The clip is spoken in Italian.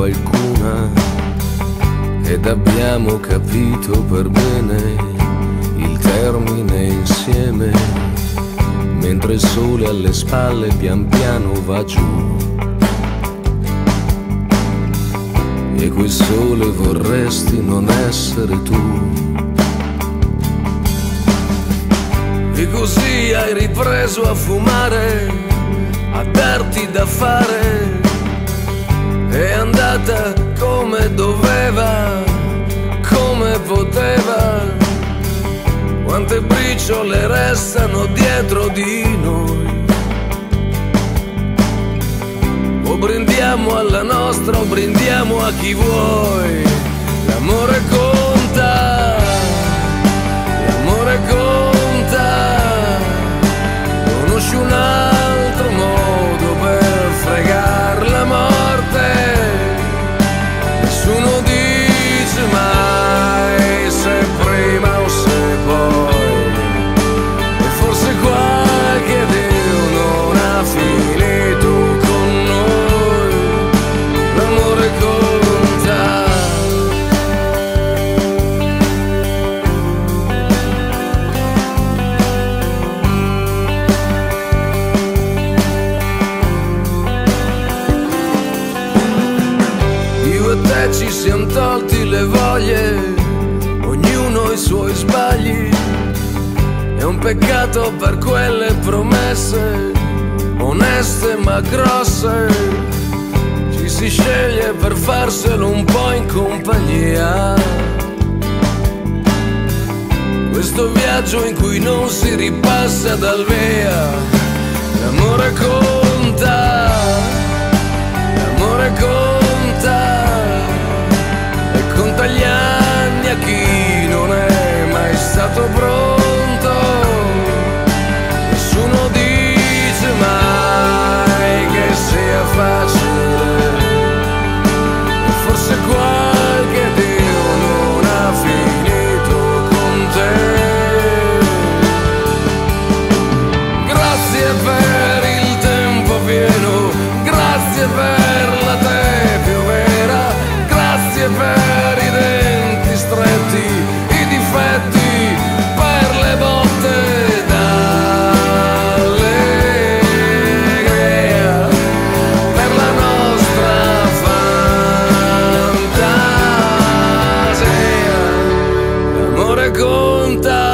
qualcuna ed abbiamo capito per bene il termine insieme, mentre il sole alle spalle pian piano va giù. E quel sole vorresti non essere tu. E così hai ripreso a fumare, a darti da fare. È andata come doveva, come poteva. Quante briciole restano dietro di noi. O brindiamo alla nostra o brindiamo a chi vuoi. L'amore conta, l'amore conta. Conosci un altro modo per fregar la morte? Nessuno dice mai se prima o se poi. E forse qualche Dio non ha finito con noi. L'amore conta. Io e te ci siamo tolti le voglie, ognuno i suoi sbagli. È un peccato per quelle promesse, oneste ma grosse. Ci si sceglie per farselo un po' in compagnia. Questo viaggio in cui non si ripassa dal via. L'amore conta, l'amore conta. E conta gli anni a chi non è mai stato pronto. Nessuno dice mai che sia facile. E forse qualche Dio non ha finito con te. Grazie per il tempo pieno, grazie per la te più vera, grazie per i denti stretti, i difetti, per le botte d'allegria, per la nostra fantasia. L'amore conta.